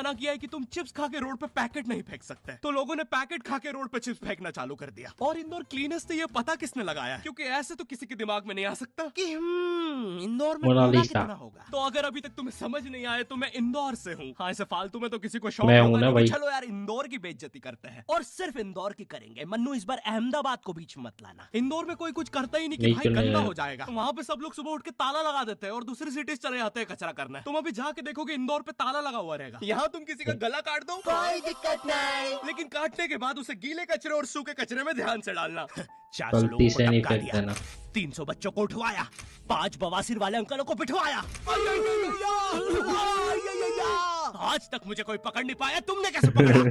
मना किया है कि तुम चिप्स खा के रोड पे पैकेट नहीं फेंक सकते, तो लोगों ने पैकेट खा के रोड पे चिप्स फेंकना चालू कर दिया। और इंदौर क्लीनेस से ये पता किसने लगाया, क्योंकि ऐसे तो किसी के दिमाग में नहीं आ सकता कि इंदौर में कूड़ा मोनालिसा। कितना होगा। तो अगर अभी तक तुम्हें समझ नहीं आए तो मैं इंदौर से हूँ। हाँ, ऐसे फालतू में तो किसी को शौक मैं हूं होगा ना नहीं कि भाई। चलो यार इंदौर की बेइज्जती करते हैं, और सिर्फ इंदौर की करेंगे। मन्नू इस बार अहमदाबाद को बीच में मत लाना। इंदौर में कोई कुछ करता ही नहीं कि नहीं भाई चलेगा। गंदा हो जाएगा। वहाँ पे सब लोग सुबह उठ के ताला लगा देते हैं और दूसरी सिटीज चले जाते हैं कचरा करने। तुम अभी जाके देखोगे इंदौर पे ताला लगा हुआ रहेगा। यहाँ तुम किसी का गला काट दो कोई दिक्कत नहीं, लेकिन काटने के बाद उसे गीले कचरे और सूखे कचरे में ध्यान से डालना। 400 लोगों गलती को से नहीं टपका फेंक दिया, देना। 300 बच्चों को उठवाया, 5 बवासीर वाले अंकलों को पिटवाया। आज तक मुझे कोई पकड़ नहीं पाया, तुमने कैसे पकड़ा?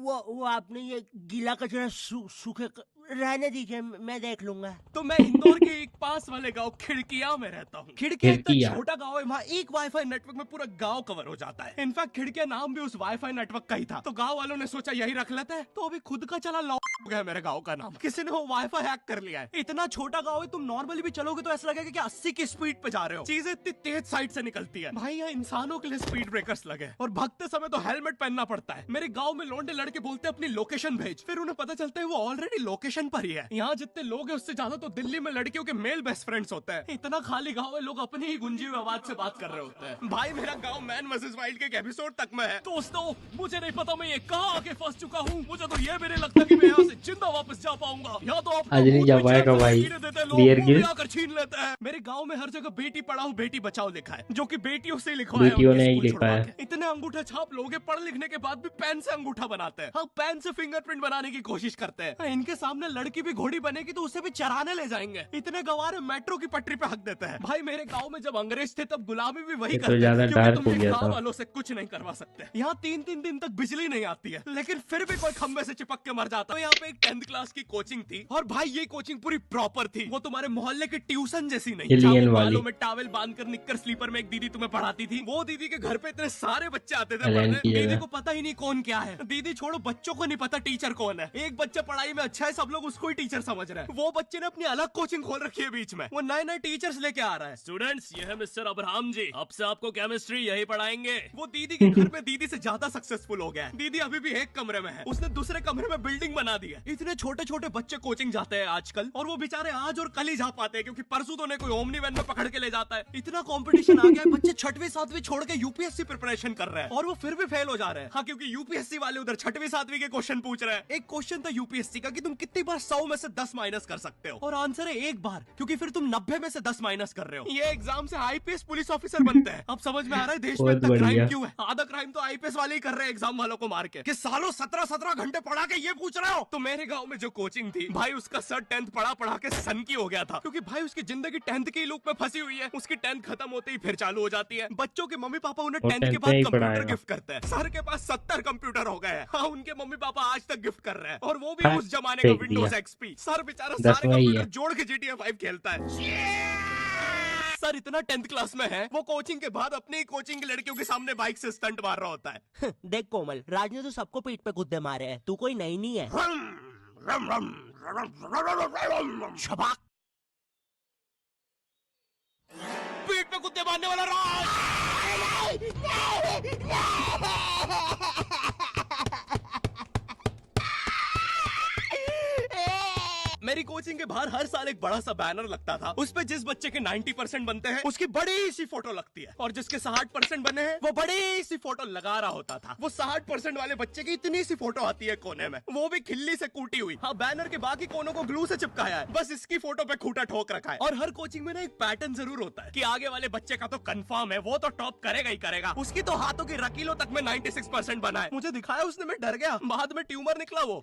वो आपने ये गीला कचरा सूखे रहने दीजिए, मैं देख लूंगा। तो मैं इंदौर के एक पास वाले गांव खिड़किया में रहता हूँ। खिड़किया इतना खिड़किया। छोटा गांव है, वहाँ एक वाईफाई नेटवर्क में पूरा गांव कवर हो जाता है। इनफैक्ट खिड़किया नाम भी उस वाईफाई नेटवर्क का ही था, तो गांव वालों ने सोचा यही रख लेते हैं। तो अभी खुद का चला लॉ गया मेरे गांव का नाम, किसी ने वो वाईफाई हैक कर लिया है। इतना छोटा गांव है, तुम नॉर्मली भी चलोगे तो ऐसा लगेगा कि 80 की स्पीड पे जा रहे हो। चीजें इतनी तेज साइड से निकलती है भाई, यहाँ इंसानों के लिए स्पीड ब्रेकर्स लगे, और भागते समय तो हेलमेट पहनना पड़ता है। मेरे गाँव में लौंडे लड़के बोलते हैं अपनी लोकेशन भेज, फिर उन्हें पता चलता है वो ऑलरेडी लोकेशन पर ही है। यहाँ जितने लोग हैं उससे ज्यादा तो दिल्ली में लड़कियों के मेल बेस्ट फ्रेंड्स होते हैं। इतना खाली गांव है, लोग अपनी ही गुंजी हुई आवाज से बात कर रहे होते हैं। भाई मेरा गांव मैन वर्सेस वाइल्ड के एक एपिसोड तक में है। दोस्तों मुझे नहीं पता मैं ये कहाँ आके फंस चुका हूँ। मुझे तो ये भी नहीं लगता कि मैं यहाँ से जिंदा वापस जा पाऊंगा। या तो आप आज नहीं जा पाएगा भाई। बियर गिल आकर छीन लेते हैं। मेरे गांव में हर जगह बेटी पढ़ाओ बेटी बचाओ लिखा है, जो कि बेटियों से लिखवाया है बेटियों उनके ने ही स्कूल लिखा छुड़वा है। के। इतने अंगूठा छाप लोग हैं, पढ़ लिखने के बाद भी पेन से अंगूठा बनाते हैं। हाँ, पेन से फिंगरप्रिंट बनाने की कोशिश करते हैं। हाँ, इनके सामने लड़की भी घोड़ी बनेगी तो उसे भी चराने ले जाएंगे। इतने गवारे मेट्रो की पटरी पे हक देते हैं। भाई मेरे गांव में जब अंग्रेज थे तब गुलामी भी वही ये तो करते ज्यादा थे, क्योंकि डार्क तुम हो ये गया गांव था। वालों से कुछ नहीं करवा सकते। यहाँ 3-3 दिन तक बिजली नहीं आती है, लेकिन फिर भी कोई खंबे से चिपक के मर जाता है। यहाँ पे एक 10th क्लास की कोचिंग थी, और भाई ये कोचिंग पूरी प्रॉपर थी। वो तुम्हारे मोहल्ले की ट्यूशन जैसी नहीं। एलियन जहाँ वो वाली। बालों में टॉवेल बांधकर निक्कर स्लीपर में एक दीदी तुम्हें पढ़ाती थी। वो दीदी के घर पे इतने सारे बच्चे आते थे एलियन पढ़ने, की दीदी जगह। को पता ही नहीं कौन क्या है। दीदी छोड़ो, बच्चों को नहीं पता टीचर कौन है। एक बच्चा पढ़ाई में अच्छा है, सब लोग उसको ही टीचर समझ रहे हैं। वो बच्चे ने अपनी अलग कोचिंग खोल रखी है बीच में, वो नए टीचर्स लेके आ रहा है। स्टूडेंट्स, ये है मिस्टर अब्राहम जी, अब से आपको केमिस्ट्री यही पढ़ाएंगे। वो दीदी के घर में दीदी से ज्यादा सक्सेसफुल हो गया है। दीदी अभी भी एक कमरे में है, उसने दूसरे कमरे में बिल्डिंग बना दी है। इतने छोटे छोटे बच्चे कोचिंग जाते हैं आजकल, और वो बेचारे आज और कल ही जा पाते हैं, क्योंकि परसों तो उन्हें कोई ओमनी वैन में पकड़ के ले जाता है। इतना कंपटीशन आ गया है, बच्चे 6वीं 7वीं छोड़ के यूपीएससी प्रिपरेशन कर रहे हैं, और वो फिर भी फेल हो जा रहे हैं। हाँ, क्योंकि यूपीएससी वाले उधर 6वीं 7वीं के क्वेश्चन पूछ रहे हैं। एक क्वेश्चन था यूपीएससी का कि तुम कितनी बार 100 में से 10 माइनस कर सकते हो, और आंसर है एक बार, क्योंकि फिर तुम 90 में से 10 माइनस कर रहे हो। ये एग्जाम से आईपीएस पुलिस ऑफिसर बनते हैं। अब समझ में आ रहा है देश में बहुत इतना बढ़िया। क्राइम क्यों है। आधा क्राइम तो आईपीएस वाले ही कर रहे हैं एग्जाम वालों को मार के, कि सालों 17-17 घंटे पढ़ा के ये पूछ रहे हो। तो मेरे गांव में जो कोचिंग थी भाई, उसका सर 10th पढ़ा के सन की हो गया था, क्योंकि भाई उसकी जिंदगी 10th की लूप में फंसी हुई है। उसकी 10th खत्म होते ही फिर चालू हो जाती है। बच्चों के मम्मी पापा उन्हें वो 10th के 10th बाद में ही कंप्यूटर पढ़ाएगा। गिफ्ट करते हैं। सर के पास 70 कंप्यूटर हो गए हैं। हाँ, उनके मम्मी पापा आज तक गिफ्ट कर रहे हैं, और वो भी हाँ, उस जमाने का फेंक विंडोज दिया। एक्सपी। सर बेचारा 10वां सारे ही कंप्यूटर है। जोड़ के GTA 5 खेलता है। सर इतना 10th क्लास में है, वो कोचिंग के बाद अपनी कोचिंग की लड़कियों के सामने बाइक से स्टंट मार रहा होता है। देख कोमल, राज ने तो सबको पीठ पे गुद्दे मारे हैं, तू कोई नई नहीं है। शबाक, पीठ पे कुत्ते मारने वाला राज। मेरी कोचिंग के बाहर हर साल एक बड़ा सा बैनर लगता था, उस पे जिस बच्चे के 90% बनते हैं उसकी बड़ी सी फोटो लगती है, और जिसके 60% बने हैं वो बड़ी सी फोटो लगा रहा होता था। वो 60% वाले बच्चे की इतनी सी फोटो आती है कोने में, वो भी खिल्ली से कूटी हुई। हाँ, बैनर के बाकी कोनों को ग्लू से चिपकाया है, बस इसकी फोटो पे खूंटा ठोक रखा है। और हर कोचिंग में ना एक पैटर्न जरूर होता है कि आगे वाले बच्चे का तो कंफर्म है, वो तो टॉप करेगा ही करेगा। उसकी तो हाथों की रकीलों तक में 96% बना है। मुझे दिखाया उसने, मैं डर गया, बाद में ट्यूमर निकला वो।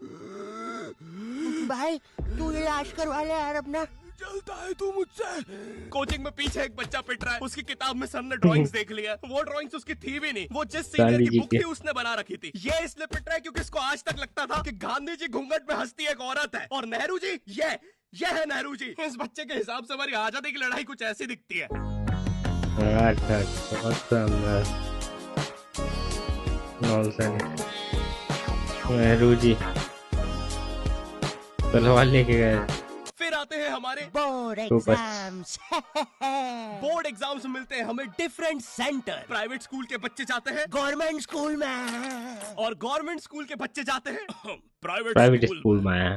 भाई तू इलाज करवा ले यार अपना। चलता है तू मुझसे। कोचिंग में पीछे एक बच्चा पिट रहा है, उसकी किताब में सर ने ड्राइंग्स देख लिया। वो ड्राइंग्स उसकी थी भी नहीं, वो जिस सीनियर गांधी की जी बुक के। थी उसने बना रखी थी। ये इसलिए पिट रहा है क्योंकि इसको आज तक लगता था कि गांधी जी घूंघट में हंसती एक औरत है, और नेहरू जी ये है नेहरू जी। इस बच्चे के हिसाब से हमारी आजादी की लड़ाई कुछ ऐसी दिखती है। अच्छा, बहुत शानदार। नॉनसेंस। नेहरू जी तलवार लेके गए। फिर आते हैं हमारे board Super. Exams. Board exams मिलते हैं हमें डिफरेंट सेंटर। प्राइवेट स्कूल के बच्चे जाते हैं गवर्नमेंट स्कूल में और गवर्नमेंट स्कूल के बच्चे जाते हैं प्राइवेट प्राइवेट स्कूल स्कूल में आया।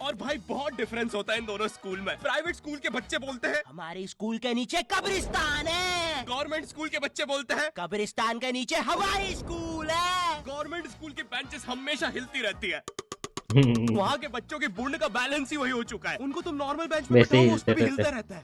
और भाई बहुत डिफरेंस होता है इन दोनों स्कूल में। प्राइवेट स्कूल के बच्चे बोलते हैं हमारी स्कूल के नीचे कब्रिस्तान है, गवर्नमेंट स्कूल के बच्चे बोलते हैं कब्रिस्तान के नीचे हमारी स्कूल है। गवर्नमेंट स्कूल की बेंचेस हमेशा हिलती रहती है। वहाँ के बच्चों की बुंड का बैलेंस ही वही हो चुका है। उनको तुम नॉर्मल बेंच पे वैसे ही बैठाओ, उस पे भी हिलते हिलता रहता है।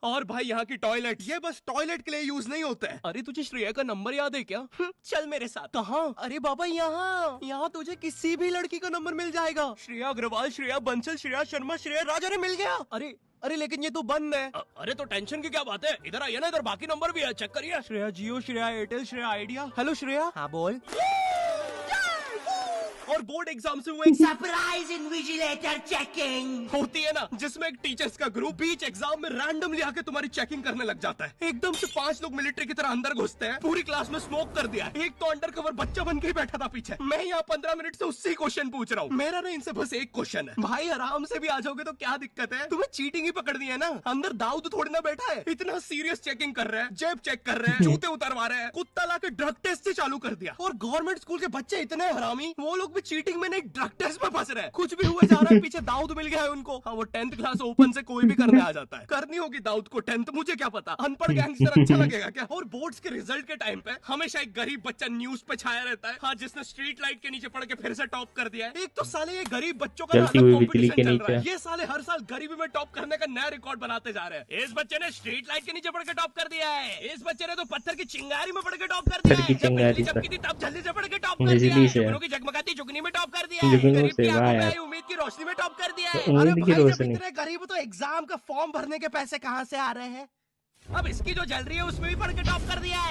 और भाई यहाँ की टॉयलेट ये बस टॉयलेट के लिए यूज नहीं होता है। अरे तुझे श्रेया का नंबर याद है क्या? चल मेरे साथ। कहाँ? अरे बाबा यहाँ तुझे किसी भी लड़की का नंबर मिल जाएगा। श्रेया अग्रवाल, श्रेया बंसल, श्रेया शर्मा, श्रेया राजा ने मिल गया। अरे लेकिन ये तो बंद है। अरे तो टेंशन की क्या बात है, इधर आइए ना, इधर बाकी नंबर भी है, चेक करिए। श्रेया जियो, श्रेया एयरटेल, श्रेया आइडिया। हेलो श्रेया। हाँ बोल। और बोर्ड एग्जाम से वो एक सरप्राइज इन्विजिलेटर चेकिंग होती है ना, जिसमें एक टीचर्स का ग्रुप बीच एग्जाम में रैंडमली आके तुम्हारी चेकिंग करने लग जाता है। एकदम से 5 लोग मिलिट्री की तरह अंदर घुसते हैं, पूरी क्लास में स्मोक कर दिया। एक तो अंडर कवर बच्चा बन के ही बैठा था पीछे। मैं यहाँ 15 मिनट से उससे क्वेश्चन पूछ रहा हूँ। मेरा ना इनसे बस एक क्वेश्चन है, भाई आराम से भी आ जाओगे तो क्या दिक्कत है? तुम्हें चीटिंग ही पकड़नी है ना, अंदर दाऊद थोड़ी ना बैठा है। इतना सीरियस चेकिंग कर रहे हैं, जेब चेक कर रहे हैं, जूते उतरवा रहे हैं, कुत्ता लाके ड्रग टेस्ट से चालू कर दिया। और गवर्नमेंट स्कूल के बच्चे इतने हरामी, वो लोग भी चीटिंग में नहीं ड्रग टेस्ट में फंस रहे हैं। कुछ भी हुए जा रहा है, पीछे दाऊद मिल गया है उनको। हाँ वो 10th क्लास ओपन से कोई भी करने आ जाता है। करनी होगी दाऊद को 10th, मुझे क्या पता, अनपढ़ गैंगस्टर अच्छा लगेगा क्या? और बोर्ड्स के रिजल्ट के टाइम पे हमेशा एक गरीब बच्चा न्यूज पे छाया रहता है, हाँ, जिसने स्ट्रीट लाइट के नीचे पड़ के फिर से टॉप कर दिया है। एक तो साले ये गरीब बच्चों का जलती अलग हुई बिजली कंपटीशन के चल रहा है। नीचे। ये साले हर साल गरीबी में टॉप करने का नया रिकॉर्ड बनाते जा रहे हैं। इस बच्चे ने स्ट्रीट लाइट के नीचे पड़ के टॉप कर दिया है, इस बच्चे ने तो पत्थर की चिंगारी में पड़ के टॉप कर दिया पत्थर की है, जब चिंगारी बिजली से। चमकी थी तब जल्दी से पड़ के टॉप कर दिया बिजली है, से। जुगनू की जगमगाती जुगनी में टॉप कर दिया है, जुगनू गरीब से, की आंखों वाह में यार। आई उम्मीद की रोशनी में टॉप कर दिया है। उम्मीद अरे की भाई, जब रोशनी। इतने गरीब हो तो एग्जाम का फॉर्म भरने के पैसे कहाँ से आ रहे हैं? अब इसकी जो जल रही है उसमें भी पढ़ के टॉप कर दिया है।